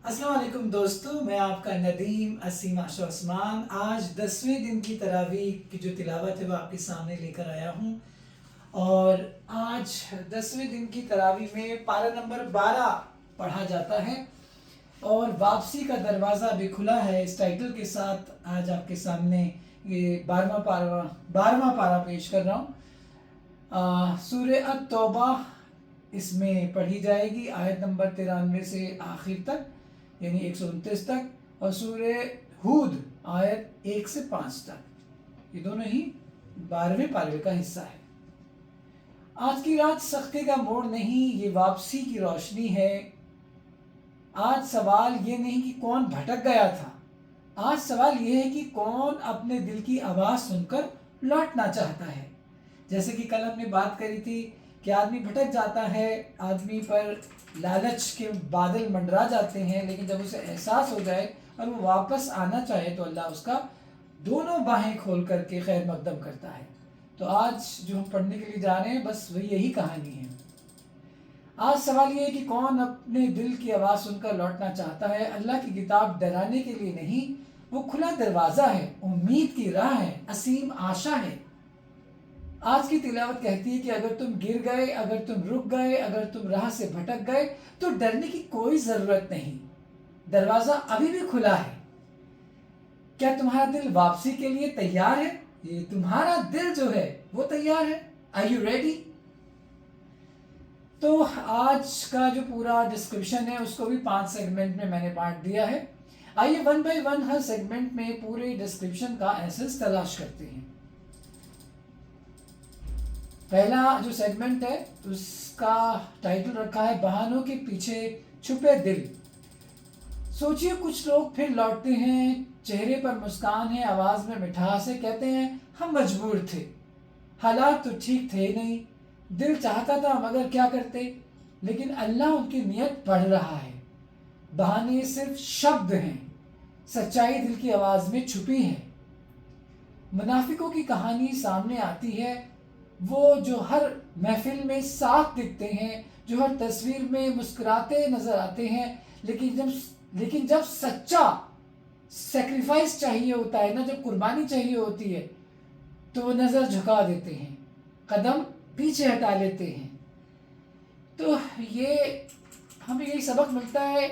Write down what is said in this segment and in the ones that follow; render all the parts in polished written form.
السلام علیکم دوستو، میں آپ کا ندیم اسیم عاشق عثمان آج 10ویں دن کی تراویح کی جو تلاوت ہے وہ آپ کے سامنے لے کر آیا ہوں۔ اور آج 10ویں دن کی تراویح میں پارہ نمبر 12 پڑھا جاتا ہے اور واپسی کا دروازہ بھی کھلا ہے، اس ٹائٹل کے ساتھ آج آپ کے سامنے یہ 12واں پارہ پیش کر رہا ہوں۔ سورہ التوبہ اس میں پڑھی جائے گی، آیت نمبر 93 سے آخر تک یعنی 129 تک، اور سورہ ہود آیت 1 سے 5 تک، یہ دونوں ہی 12ویں پارے کا حصہ ہے۔ آج کی رات سختی کا موڑ نہیں، یہ واپسی کی روشنی ہے۔ آج سوال یہ نہیں کہ کون بھٹک گیا تھا، آج سوال یہ ہے کہ کون اپنے دل کی آواز سن کر لوٹنا چاہتا ہے۔ جیسے کہ کل ہم نے بات کری تھی کہ آدمی بھٹک جاتا ہے، آدمی پر لالچ کے بادل منڈرا جاتے ہیں، لیکن جب اسے احساس ہو جائے اور وہ واپس آنا چاہے تو اللہ اس کا دونوں باہیں کھول کر کے خیر مقدم کرتا ہے۔ تو آج جو ہم پڑھنے کے لیے جا رہے ہیں بس وہی یہی کہانی ہے۔ آج سوال یہ ہے کہ کون اپنے دل کی آواز سن کر لوٹنا چاہتا ہے۔ اللہ کی کتاب ڈرانے کے لیے نہیں، وہ کھلا دروازہ ہے، امید کی راہ ہے، اسیم آشا ہے۔ آج کی تلاوت کہتی ہے کہ اگر تم گر گئے، اگر تم رک گئے، اگر تم راہ سے بھٹک گئے تو ڈرنے کی کوئی ضرورت نہیں، دروازہ ابھی بھی کھلا ہے۔ کیا تمہارا دل واپسی کے لیے تیار ہے؟ یہ تمہارا دل جو ہے وہ تیار ہے؟ Are you ready؟ تو آج کا جو پورا ڈسکرپشن ہے اس کو بھی 5 سیگمنٹ میں میں نے بانٹ دیا ہے۔ آئیے 1 بائی 1 ہر سیگمنٹ میں پورے ڈسکرپشن کا ایسنس تلاش کرتے ہیں۔ پہلا جو سیگمنٹ ہے اس کا ٹائٹل رکھا ہے بہانوں کے پیچھے چھپے دل۔ سوچئے کچھ لوگ پھر لوٹتے ہیں، چہرے پر مسکان ہے، آواز میں مٹھاس ہے، کہتے ہیں ہم مجبور تھے، حالات تو ٹھیک تھے نہیں، دل چاہتا تھا مگر کیا کرتے، لیکن اللہ ان کی نیت پڑھ رہا ہے۔ بہانے صرف شبد ہیں، سچائی دل کی آواز میں چھپی ہے۔ منافقوں کی کہانی سامنے آتی ہے، وہ جو ہر محفل میں ساتھ دکھتے ہیں، جو ہر تصویر میں مسکراتے نظر آتے ہیں، لیکن جب سچا سیکریفائس چاہیے ہوتا ہے نا، جب قربانی چاہیے ہوتی ہے تو وہ نظر جھکا دیتے ہیں، قدم پیچھے ہٹا لیتے ہیں۔ تو یہ ہمیں یہی سبق ملتا ہے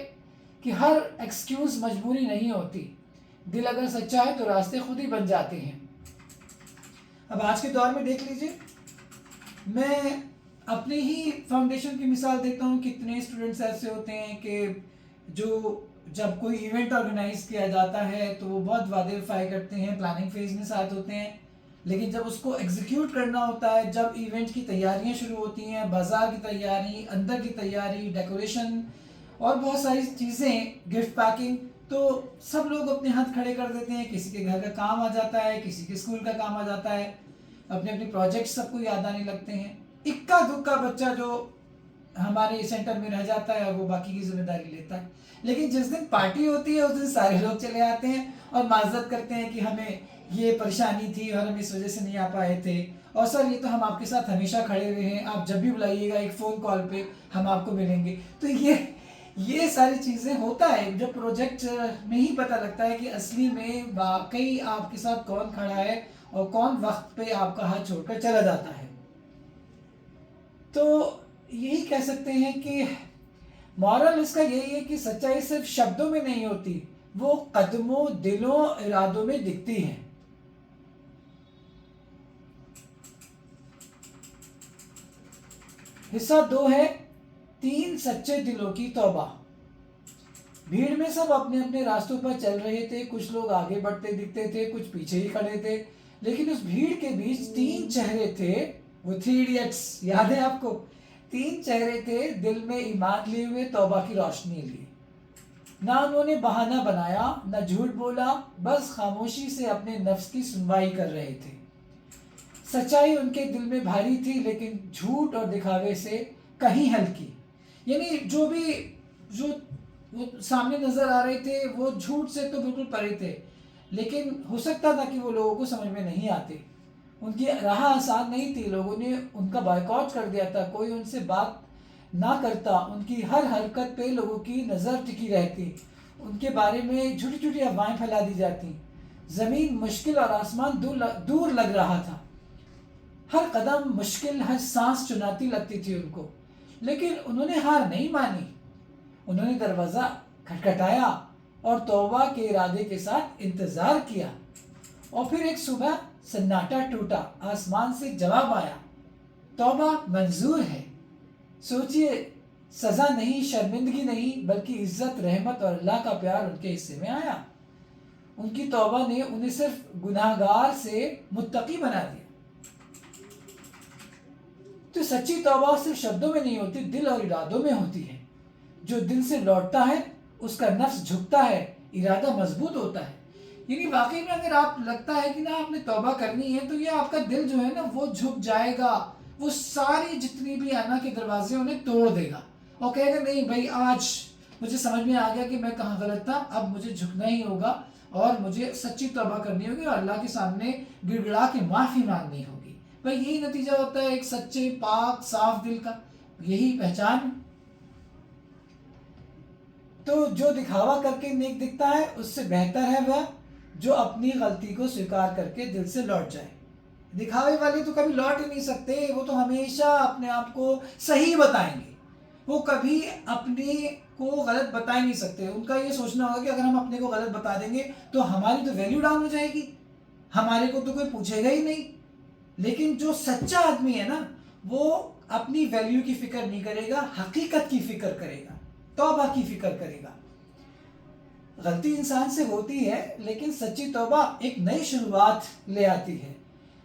کہ ہر ایکسکیوز مجبوری نہیں ہوتی، دل اگر سچا ہے تو راستے خود ہی بن جاتے ہیں۔ اب آج کے دور میں دیکھ لیجئے، میں اپنے ہی فاؤنڈیشن کی مثال دیتا ہوں، کتنے اسٹوڈنٹس ایسے ہوتے ہیں کہ جو جب کوئی ایونٹ آرگنائز کیا جاتا ہے تو وہ بہت وعدے وفائی کرتے ہیں، پلاننگ فیز میں ساتھ ہوتے ہیں، لیکن جب اس کو ایگزیکیوٹ کرنا ہوتا ہے، جب ایونٹ کی تیاریاں شروع ہوتی ہیں، بازار کی تیاری، اندر کی تیاری، ڈیکوریشن اور بہت ساری چیزیں، گفٹ پیکنگ، تو سب لوگ اپنے ہاتھ کھڑے کر دیتے ہیں، کسی کے گھر کا کام آ جاتا ہے، کسی کے اسکول کا کام آ جاتا ہے، اپنے اپنے پروجیکٹ سب کو یاد آنے لگتے ہیں، اکا دکا بچہ جو ہمارے سینٹر میں رہ جاتا ہے اور وہ باقی کی ذمہ داری لیتا ہے۔ لیکن جس دن پارٹی ہوتی ہے اس دن سارے لوگ چلے آتے ہیں اور معذرت کرتے ہیں کہ ہمیں یہ پریشانی تھی اور ہم اس وجہ سے نہیں آ پائے تھے، اور سر یہ تو ہم آپ کے ساتھ ہمیشہ کھڑے ہوئے ہیں، آپ جب بھی بلائیے گا ایک فون کال پہ ہم آپ کو ملیں گے۔ تو یہ ساری چیزیں ہوتا ہے جب پروجیکٹ میں ہی پتہ لگتا ہے کہ اصلی میں واقعی آپ کے ساتھ کون کھڑا ہے اور کون وقت پہ آپ کا ہاتھ چھوڑ کر چلا جاتا ہے۔ تو یہی کہہ سکتے ہیں کہ مورل اس کا یہی ہے کہ سچائی صرف شبدوں میں نہیں ہوتی، وہ قدموں، دلوں، ارادوں میں دکھتی ہے۔ حصہ 2 ہے 3 سچے دلوں کی توبہ۔ بھیڑ میں سب اپنے اپنے راستوں پر چل رہے تھے، کچھ لوگ آگے بڑھتے دکھتے تھے، کچھ پیچھے ہی کھڑے تھے، لیکن اس بھیڑ کے بیچ 3 چہرے تھے، وہ 3 ایڈیٹس یاد ہے آپ کو؟ 3 چہرے تھے دل میں ایمان لیے ہوئے، توبہ کی روشنی لیے۔ نہ انہوں نے بہانہ بنایا، نہ جھوٹ بولا، بس خاموشی سے اپنے نفس کی سنوائی کر رہے تھے۔ سچائی ان کے دل میں بھاری تھی، لیکن جھوٹ اور دکھاوے سے کہیں ہلکی، یعنی جو وہ سامنے نظر آ رہے تھے وہ جھوٹ سے تو بالکل پرے تھے، لیکن ہو سکتا تھا کہ وہ لوگوں کو سمجھ میں نہیں آتے، ان کی راہ آسان نہیں تھی، لوگوں نے ان کا بائیکاٹ کر دیا تھا، کوئی ان سے بات نہ کرتا، ان کی ہر حرکت پہ لوگوں کی نظر ٹکی رہتی، ان کے بارے میں جھوٹی جھوٹی افواہیں پھیلا دی جاتی، زمین مشکل اور آسمان دور لگ رہا تھا، ہر قدم مشکل، ہر سانس چناتی لگتی تھی ان کو، لیکن انہوں نے ہار نہیں مانی، انہوں نے دروازہ کھٹکھٹایا اور توبہ کے ارادے کے ساتھ انتظار کیا، اور پھر ایک صبح سناٹا ٹوٹا، آسمان سے جواب آیا، توبہ منظور ہے۔ سوچئے، سزا نہیں، شرمندگی نہیں، بلکہ عزت، رحمت اور اللہ کا پیار ان کے حصے میں آیا۔ ان کی توبہ نے انہیں صرف گناہگار سے متقی بنا دیا۔ تو سچی توبہ صرف شبدوں میں نہیں ہوتی، دل اور ارادوں میں ہوتی ہے۔ جو دل سے لوٹتا ہے اس کا نفس جھکتا ہے، ارادہ مضبوط ہوتا ہے۔ یعنی واقعی میں اگر آپ لگتا ہے کہ آپ نے توبہ کرنی ہے تو یہ آپ کا دل جو ہے نا وہ جھک جائے گا، وہ ساری جتنی بھی آنا کے دروازے انہیں توڑ دے گا اور کہے گا نہیں بھائی، آج مجھے سمجھ میں آ گیا کہ میں کہاں غلط تھا، اب مجھے جھکنا ہی ہوگا اور مجھے سچی توبہ کرنی ہوگی اور اللہ کے سامنے گڑ گڑا کے معافی مانگنی ہوگی۔ بھائی یہی نتیجہ ہوتا ہے ایک سچے، پاک، صاف دل کا، یہی پہچان ہے۔ تو جو دکھاوا کر کے نیک دکھتا ہے اس سے بہتر ہے وہ جو اپنی غلطی کو سویکار کر کے دل سے لوٹ جائے۔ دکھاوے والے تو کبھی لوٹ ہی نہیں سکتے، وہ تو ہمیشہ اپنے آپ کو صحیح بتائیں گے، وہ کبھی اپنے کو غلط بتا ہی نہیں سکتے۔ ان کا یہ سوچنا ہوگا کہ اگر ہم اپنے کو غلط بتا دیں گے تو ہماری تو ویلیو ڈاؤن ہو جائے گی، ہمارے کو تو کوئی پوچھے گا ہی نہیں۔ لیکن جو سچا آدمی ہے نا وہ اپنی ویلیو کی فکر نہیں کرے گا، حقیقت کی فکر کرے گا، توبہ کی فکر کرے گا۔ غلطی انسان سے ہوتی ہے لیکن سچی توبہ ایک نئی شروعات لے آتی ہے،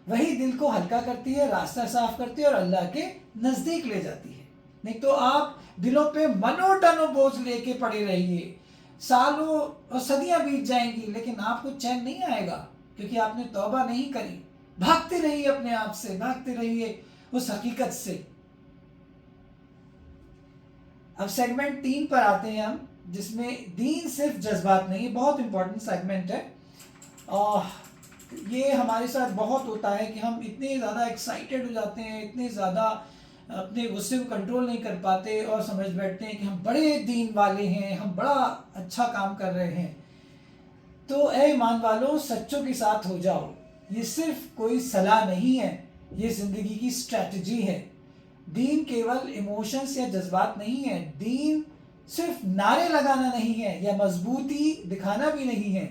وہی دل کو ہلکا کرتی ہے، راستہ صاف کرتی ہے اور اللہ کے نزدیک لے جاتی ہے۔ نہیں تو آپ دلوں پہ منو ٹنو بوجھ لے کے پڑے رہیے، سالوں اور صدیاں بیت جائیں گی لیکن آپ کو چین نہیں آئے گا کیونکہ آپ نے توبہ نہیں کری۔ بھاگتے رہیے اپنے آپ سے، بھاگتے رہیے اس حقیقت سے۔ اب سیگمنٹ 3 پر آتے ہیں ہم، جس میں دین صرف جذبات نہیں، بہت امپورٹنٹ سیگمنٹ ہے۔ یہ ہمارے ساتھ بہت ہوتا ہے کہ ہم اتنے زیادہ ایکسائٹیڈ ہو جاتے ہیں، اتنے زیادہ اپنے غصے کو کنٹرول نہیں کر پاتے اور سمجھ بیٹھتے ہیں کہ ہم بڑے دین والے ہیں، ہم بڑا اچھا کام کر رہے ہیں۔ تو اے ایمان والوں، سچوں کے ساتھ ہو جاؤ، یہ صرف کوئی صلاح نہیں ہے، یہ زندگی کی اسٹریٹجی ہے۔ دین کیول ایموشنز یا جذبات نہیں ہے، دین صرف نعرے لگانا نہیں ہے یا مضبوطی دکھانا بھی نہیں ہے،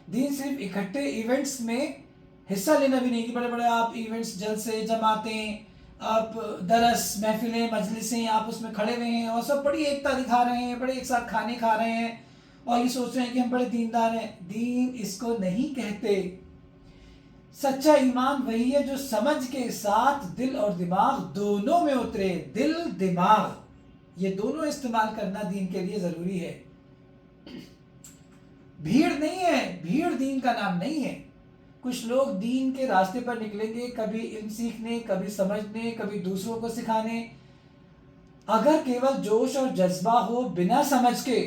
دین صرف اکٹھے ایونٹس میں حصہ لینا بھی نہیں کہ بڑے بڑے آپ ایونٹس، جلسے، جماعتیں، آپ درس، محفلیں، مجلسیں، آپ اس میں کھڑے ہوئے ہیں اور سب بڑی ایکتا دکھا رہے ہیں، بڑے ایک ساتھ کھانے کھا رہے ہیں اور یہ سوچ رہے ہیں کہ ہم بڑے دیندار ہیں۔ دین اس کو نہیں کہتے۔ سچا ایمان وہی ہے جو سمجھ کے ساتھ دل اور دماغ دونوں میں اترے۔ دل، دماغ، یہ دونوں استعمال کرنا دین کے لیے ضروری ہے۔ بھیڑ نہیں ہے، بھیڑ دین کا نام نہیں ہے۔ کچھ لوگ دین کے راستے پر نکلیں گے، کبھی علم سیکھنے، کبھی سمجھنے، کبھی دوسروں کو سکھانے۔ اگر کیول جوش اور جذبہ ہو بنا سمجھ کے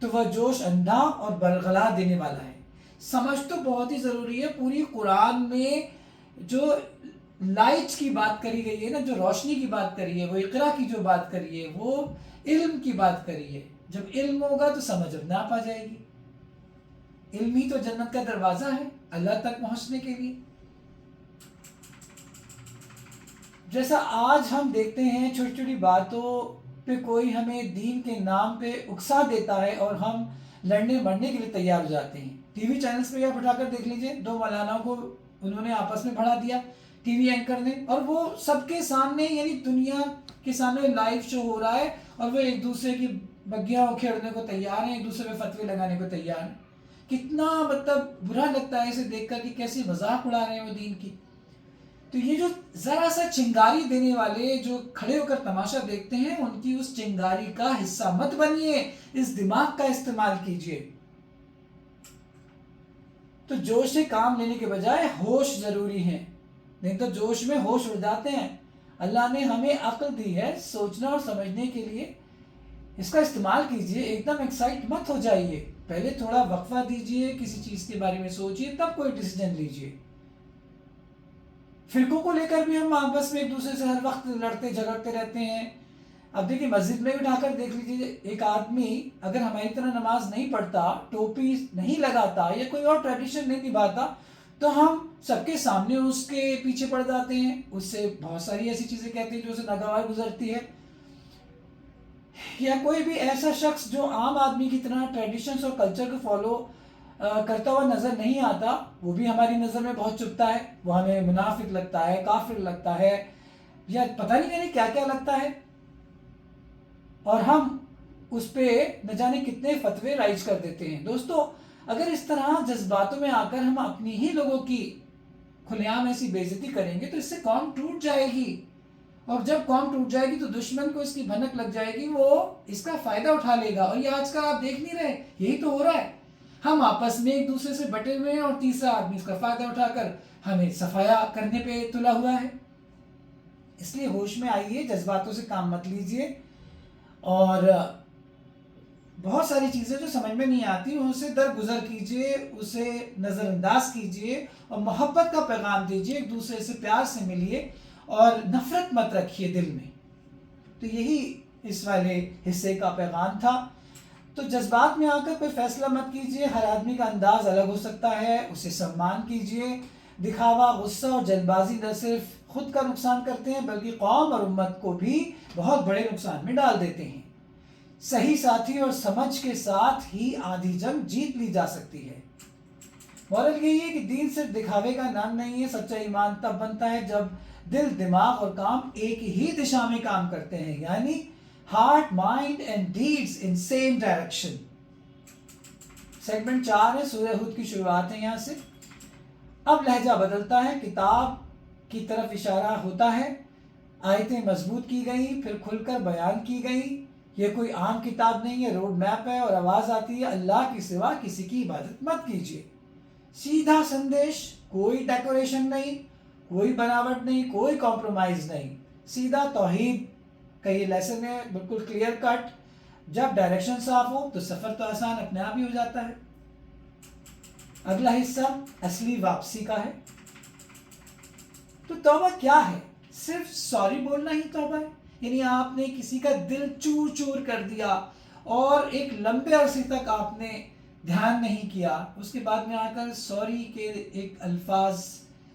تو وہ جوش اندھا اور برگلا دینے والا ہے۔ سمجھ تو بہت ہی ضروری ہے۔ پوری قرآن میں جو لائٹ کی بات کری گئی ہے نا، جو روشنی کی بات کری ہے، وہ اقرا کی جو بات کری ہے، وہ علم کی بات کری ہے۔ جب علم ہوگا تو سمجھ اپنے آپ آ جائے گی۔ علم ہی تو جنت کا دروازہ ہے اللہ تک پہنچنے کے لیے۔ جیسا آج ہم دیکھتے ہیں چھوٹی چھوٹی باتوں پہ کوئی ہمیں دین کے نام پہ اکسا دیتا ہے اور ہم لڑنے مرنے کے لیے تیار ہو جاتے ہیں۔ ٹی وی چینلز پہ آپ اٹھا کر دیکھ لیجئے، 2 مولانا کو انہوں نے آپس میں بڑھا دیا ٹی وی اینکر نے، اور وہ سب کے سامنے، یعنی دنیا کے سامنے لائیو شو ہو رہا ہے اور وہ ایک دوسرے کی بگیاں کھیڑنے کو تیار ہیں، ایک دوسرے پہ فتوے لگانے کو تیار ہیں۔ کتنا برا لگتا ہے اسے دیکھ کر کہ کیسی مذاق اڑا رہے ہیں وہ دین کی۔ تو یہ جو ذرا سا چنگاری دینے والے جو کھڑے ہو کر تماشا دیکھتے ہیں، ان کی اس چنگاری کا حصہ مت بنیے، اس دماغ کا استعمال کیجئے۔ تو جوش سے کام لینے کے بجائے ہوش ضروری ہے، نہیں تو جوش میں ہوش اڑ جاتے ہیں۔ اللہ نے ہمیں عقل دی ہے سوچنا اور سمجھنے کے لیے، اس کا استعمال کیجئے۔ ایک دم ایکسائٹ مت ہو جائیے، پہلے تھوڑا وقفہ دیجئے، کسی چیز کے بارے میں سوچئے، تب کوئی ڈیسیژن لیجئے۔ فرقوں کو لے کر بھی ہم آپس میں ایک دوسرے سے ہر وقت لڑتے جھگڑتے رہتے ہیں، اب دیکھیے مسجد میں اٹھا کر دیکھ لیجیے، ایک آدمی اگر ہماری طرح نماز نہیں پڑھتا، ٹوپی نہیں لگاتا یا کوئی اور ٹریڈیشن نہیں نبھاتا، تو ہم سب کے سامنے اس کے پیچھے پڑ جاتے ہیں، اس سے بہت ساری ایسی چیزیں کہتے ہیں جو اسے ناگوار گزرتی ہے. یا کوئی بھی ایسا شخص جو عام آدمی کی طرح ٹریڈیشنز اور کلچر کو فالو کرتا ہوا نظر نہیں آتا، وہ بھی ہماری نظر میں بہت چبھتا ہے، وہ ہمیں منافق لگتا ہے، کافر لگتا ہے، یا پتہ نہیں کیا کیا لگتا ہے، اور ہم اس پہ نہ جانے کتنے فتوے رائج کر دیتے ہیں. دوستو، اگر اس طرح جذباتوں میں آ کر ہم اپنی ہی لوگوں کی کھلے عام ایسی بے عزتی کریں گے تو اس سے قوم ٹوٹ جائے گی، اور جب قوم ٹوٹ جائے گی تو دشمن کو اس کی بھنک لگ جائے گی، وہ اس کا فائدہ اٹھا لے گا. اور یہ آج کل آپ دیکھ نہیں رہے، یہی تو ہو رہا ہے. ہم آپس میں ایک دوسرے سے بٹے ہوئے ہیں اور تیسرا آدمی اس کا فائدہ اٹھا کر ہمیں صفایا کرنے پہ تلا ہوا ہے. اس لیے ہوش میں آئیے، جذباتوں سے کام مت لیجیے، اور بہت ساری چیزیں جو سمجھ میں نہیں آتی اسے درگزر کیجیے، اسے نظر انداز کیجیے اور محبت کا پیغام دیجیے، ایک دوسرے سے پیار سے ملیے اور نفرت مت رکھیے دل میں. تو یہی اس والے حصے کا پیغام تھا. تو جذبات میں آ کر کوئی فیصلہ مت کیجیے، ہر آدمی کا انداز الگ ہو سکتا ہے، اسے سمان کیجیے. دکھاوا، غصہ اور جلد بازی نہ صرف خود کا نقصان کرتے ہیں بلکہ قوم اور امت کو بھی بہت بڑے نقصان میں ڈال دیتے ہیں. صحیح ساتھی اور سمجھ کے ساتھ ہی آدھی جنگ جیت لی جا سکتی ہے. مورل یہی ہے کہ دین صرف دکھاوے کا نام نہیں ہے. سچا ایمان تب بنتا ہے جب دل، دماغ اور کام ایک ہی دشا میں کام کرتے ہیں، یعنی heart, mind and deeds in same direction. Segment 4 ہے، سورہ ہود کی شروعات ہے یہاں سے. اب لہجہ بدلتا ہے، کتاب کی طرف اشارہ ہوتا ہے، آیتیں مضبوط کی گئیں، پھر کھل کر بیان کی گئیں. یہ کوئی عام کتاب نہیں ہے، روڈ میپ ہے، اور آواز آتی ہے اللہ کے سوا کسی کی عبادت مت کیجیے. سیدھا سندیش، کوئی ڈیکوریشن نہیں، کوئی بناوٹ نہیں، کوئی کمپرومائز نہیں، سیدھا توحید کا یہ لیسن ہے، بالکل کلیئر کٹ. جب ڈائریکشن صاف ہو تو سفر تو آسان اپنے آپ ہی ہو جاتا ہے. اگلا حصہ اصلی واپسی کا ہے. تو توبہ کیا ہے؟ صرف سوری بولنا ہی توبہ ہے؟ یعنی آپ نے کسی کا دل چور چور کر دیا اور ایک لمبے عرصے تک آپ نے دھیان نہیں کیا، اس کے بعد میں آ کر سوری کے ایک الفاظ،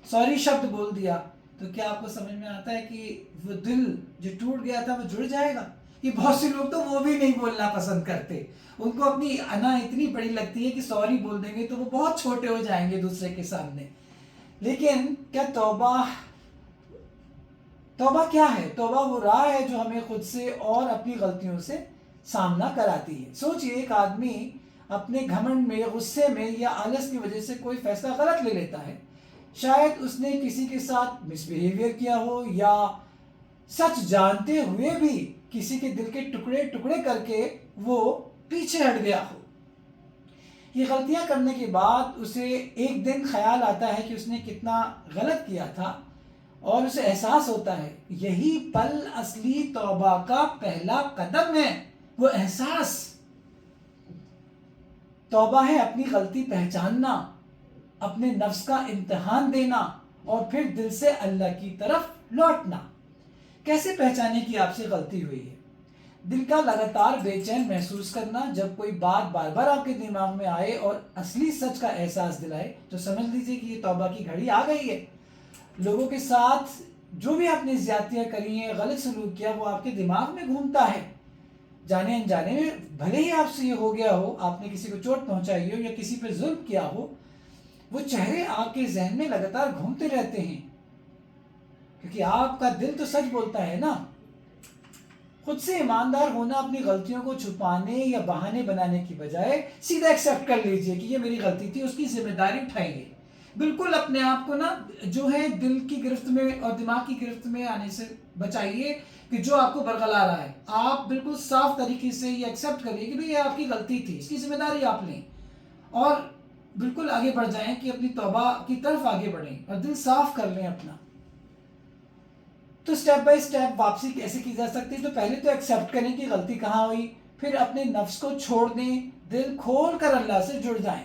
سوری شبد بول دیا، تو کیا آپ کو سمجھ میں آتا ہے کہ وہ دل جو ٹوٹ گیا تھا وہ جڑ جائے گا؟ یہ بہت سے لوگ تو وہ بھی نہیں بولنا پسند کرتے، ان کو اپنی انا اتنی بڑی لگتی ہے کہ سوری بول دیں گے تو وہ بہت چھوٹے ہو جائیں گے دوسرے کے سامنے. لیکن کیا توبہ کیا ہے؟ توبہ وہ راہ ہے جو ہمیں خود سے اور اپنی غلطیوں سے سامنا کراتی ہے. سوچئے، ایک آدمی اپنے گھمنڈ میں، غصے میں یا آلس کی وجہ سے کوئی فیصلہ غلط لے لیتا ہے. شاید اس نے کسی کے ساتھ مس بیہیویئر کیا ہو، یا سچ جانتے ہوئے بھی کسی کے دل کے ٹکڑے ٹکڑے کر کے وہ پیچھے ہٹ گیا ہو. یہ غلطیاں کرنے کے بعد اسے ایک دن خیال آتا ہے کہ اس نے کتنا غلط کیا تھا، اور اسے احساس ہوتا ہے. یہی پل اصلی توبہ کا پہلا قدم ہے. وہ احساس توبہ ہے، اپنی غلطی پہچاننا، اپنے نفس کا امتحان دینا اور پھر دل سے اللہ کی طرف لوٹنا. کیسے پہچانے کہ آپ سے غلطی ہوئی ہے؟ دل کا لگاتار بے چین محسوس کرنا. جب کوئی بات بار بار آپ کے دماغ میں آئے اور اصلی سچ کا احساس دلائے تو سمجھ لیجئے کہ یہ توبہ کی گھڑی آ گئی ہے. لوگوں کے ساتھ جو بھی آپ نے زیادتیاں کری ہیں، غلط سلوک کیا، وہ آپ کے دماغ میں گھومتا ہے. جانے انجانے میں بھلے ہی آپ سے یہ ہو گیا ہو، آپ نے کسی کو چوٹ پہنچائی ہو یا کسی پہ ظلم کیا ہو، وہ چہرے آپ کے ذہن میں لگاتار گھومتے رہتے ہیں، کیونکہ آپ کا دل تو سچ بولتا ہے نا. خود سے ایماندار ہونا، اپنی غلطیوں کو چھپانے یا بہانے بنانے کی بجائے سیدھا ایکسیپٹ کر لیجئے کہ یہ میری غلطی تھی، اس کی ذمہ داری اٹھائیے. بالکل اپنے آپ کو نا جو ہے دل کی گرفت میں اور دماغ کی گرفت میں آنے سے بچائیے کہ جو آپ کو برگلا رہا ہے. آپ بالکل صاف طریقے سے یہ ایکسیپٹ کریے کہ یہ آپ کی غلطی تھی، اس کی ذمہ داری آپ لیں، اور بالکل آگے بڑھ جائیں کہ اپنی توبہ کی طرف آگے بڑھیں اور دل صاف کر لیں اپنا. تو سٹیپ بائی سٹیپ واپسی کیسے کی جا سکتی ہے؟ تو پہلے تو ایکسیپٹ کریں کہ غلطی کہاں ہوئی، پھر اپنے نفس کو چھوڑ دیں، دل کھول کر اللہ سے جڑ جائیں.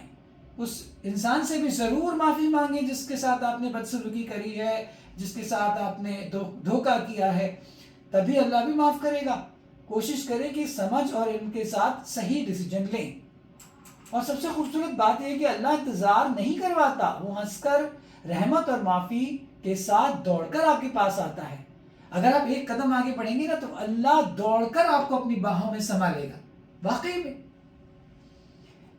اس انسان سے بھی ضرور معافی مانگیں جس کے ساتھ آپ نے بدسلوکی کری ہے، جس کے ساتھ آپ نے دھوکہ کیا ہے، تبھی اللہ بھی معاف کرے گا. کوشش کریں کہ سمجھ اور علم کے ساتھ صحیح ڈیسیجن لیں. اور سب سے خوبصورت بات یہ ہے کہ اللہ انتظار نہیں کرواتا، وہ ہنس کر رحمت اور معافی کے ساتھ دوڑ کر آپ کے پاس آتا ہے. اگر آپ ایک قدم آگے بڑھیں گے نا تو اللہ دوڑ کر آپ کو اپنی باہوں میں سنبھالے گا. واقعی میں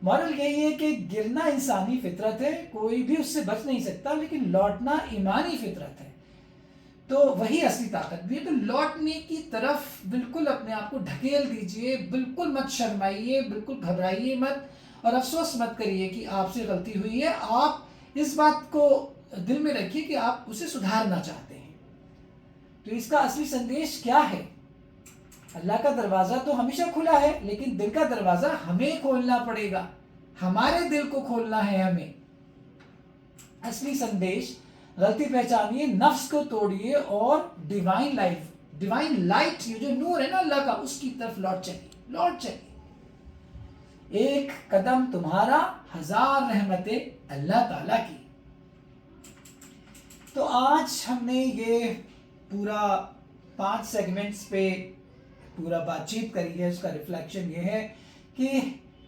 مورل یہی ہے کہ گرنا انسانی فطرت ہے، کوئی بھی اس سے بچ نہیں سکتا، لیکن لوٹنا ایمانی فطرت ہے. تو وہی اصلی طاقت بھی ہے. تو لوٹنے کی طرف بالکل اپنے آپ کو ڈھکیل دیجئے، بالکل مت شرمائیے، بالکل گھبرائیے مت اور افسوس مت کریے کہ آپ سے غلطی ہوئی ہے. آپ اس بات کو دل میں رکھیے کہ آپ اسے سدھارنا چاہتے ہیں. تو اس کا اصلی سندیش کیا ہے؟ اللہ کا دروازہ تو ہمیشہ کھلا ہے، لیکن دل کا دروازہ ہمیں کھولنا پڑے گا، ہمارے دل کو کھولنا ہے ہمیں. اصلی سندیش: غلطی پہچانیے، نفس کو توڑیے اور ڈیوائن لائٹ، یہ جو نور ہے نا اللہ کا، اس کی طرف لوٹ چلیے. ایک قدم تمہارا، 1000 رحمتیں اللہ تعالیٰ کی. تو آج ہم نے یہ پورا 5 سیگمنٹس پہ پورا بات چیت کری ہے. اس کا ریفلیکشن یہ ہے کہ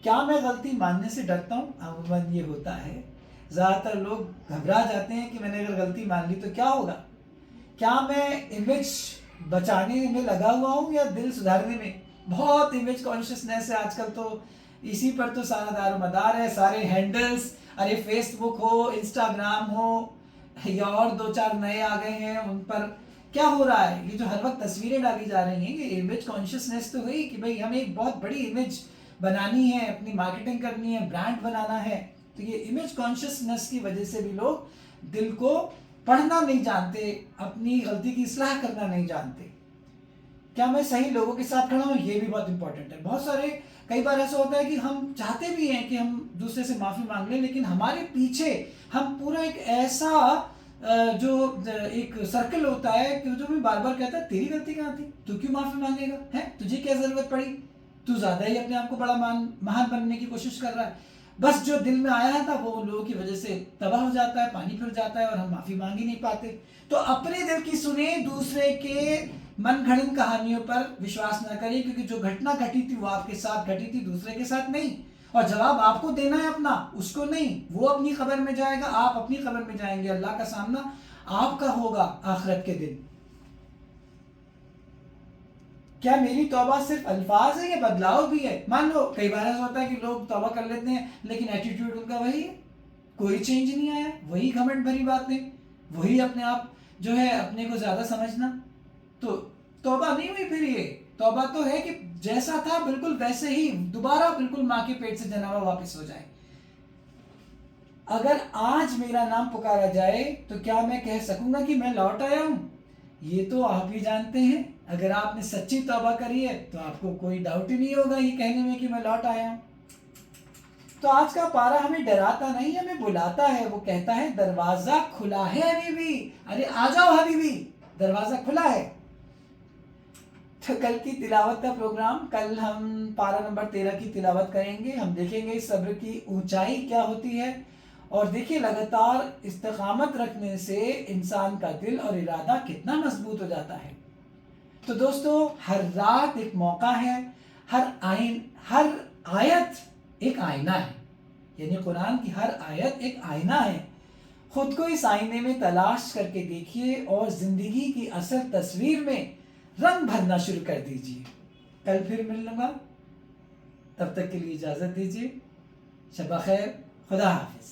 کیا میں غلطی ماننے سے ڈرتا ہوں؟ عموماً یہ ہوتا ہے. زیادہ تر لوگ گھبرا جاتے ہیں کہ میں نے اگر غلطی مان لی تو کیا ہوگا. کیا میں امیج بچانے میں لگا ہوا ہوں یا دل سدھارنے میں؟ بہت امیج کانشیسنیس ہے آج کل، تو اسی پر تو سارا دار و مدار ہے. سارے ہینڈلز، ارے فیس بک ہو، انسٹاگرام ہو یا اور 2-4 نئے آ گئے ہیں، ان پر کیا ہو رہا ہے؟ یہ جو ہر وقت تصویریں ڈالی جا رہی ہیں، یہ امیج کانشیسنیس تو ہوئی کہ بھئی ہمیں ایک بہت بڑی امیج بنانی ہے، اپنی مارکیٹنگ کرنی ہے، برانڈ بنانا ہے. تو یہ امیج کانشیسنیس کی وجہ سے بھی لوگ دل کو پڑھنا نہیں جانتے، اپنی غلطی کی اصلاح کرنا نہیں جانتے. کیا میں صحیح لوگوں کے ساتھ کھڑا ہوں؟ یہ بھی بہت امپورٹنٹ ہے. بہت سارے کئی بار ایسا ہوتا ہے کہ ہم چاہتے بھی ہیں کہ ہم دوسرے سے معافی مانگ لیں، لیکن ہمارے پیچھے ہم پورا ایک ایسا جو ایک سرکل ہوتا ہے کہ جو ہمیں بار بار کہتا ہے تیری غلطی کہاں تھی، تو کیوں معافی مانگے گا ہے، تجھے کیا ضرورت پڑی، تو زیادہ ہی اپنے آپ کو بڑا مہان بننے کی کوشش کر رہا ہے. بس جو دل میں آیا تھا وہ ان لوگوں کی وجہ سے تباہ ہو جاتا ہے، پانی پھر جاتا ہے اور ہم معافی مانگ ہی نہیں پاتے. تو اپنے دل کی سنیں، دوسرے کے من گھڑن کہانیوں پر وشواس نہ کریں، کیونکہ جو گھٹنا گھٹی تھی وہ آپ کے ساتھ گھٹی تھی، دوسرے کے ساتھ نہیں. اور جواب آپ کو دینا ہے اپنا، اس کو نہیں. وہ اپنی قبر میں جائے گا، آپ اپنی قبر میں جائیں گے. اللہ کا سامنا آپ کا ہوگا آخرت کے دن. کیا میری توبہ صرف الفاظ ہے یا بدلاؤ بھی ہے؟ مان لو کئی بار ایسا ہوتا ہے کہ لوگ توبہ کر لیتے ہیں لیکن ایٹیٹیوڈ ان کا وہی ہے، کوئی چینج نہیں آیا، وہی گھمنڈ بھری باتیں، وہی اپنے آپ جو ہے اپنے کو زیادہ سمجھنا. تو توبہ نہیں ہوئی. پھر یہ توبہ تو ہے کہ جیسا تھا بالکل ویسے ہی دوبارہ بالکل ماں کے پیٹ سے جنابہ واپس ہو جائے. اگر آج میرا نام پکارا جائے تو کیا میں کہہ سکوں گا کہ میں لوٹ آیا ہوں؟ یہ تو آپ ہی جانتے ہیں. اگر آپ نے سچی توبہ کری ہے تو آپ کو کوئی ڈاؤٹ ہی نہیں ہوگا یہ کہنے میں کہ میں لوٹ آیا ہوں. تو آج کا پارا ہمیں ڈراتا نہیں، ہمیں بلاتا ہے. وہ کہتا ہے دروازہ کھلا ہے حبیبی، ارے آ جاؤ حبیبی، دروازہ کھلا ہے. تو کل کی تلاوت کا پروگرام، کل ہم پارا نمبر 13 کی تلاوت کریں گے. ہم دیکھیں گے صبر کی اونچائی کیا ہوتی ہے. اور دیکھیے لگاتار استقامت رکھنے سے انسان کا دل اور ارادہ کتنا مضبوط ہو جاتا ہے. تو دوستو، ہر رات ایک موقع ہے، ہر آیت ایک آئینہ ہے. یعنی قرآن کی ہر آیت ایک آئینہ ہے. خود کو اس آئینے میں تلاش کر کے دیکھیے اور زندگی کی اصل تصویر میں رنگ بھرنا شروع کر دیجیے. کل پھر ملوں گا، تب تک کے لیے اجازت دیجیے. شب بخیر، خدا حافظ.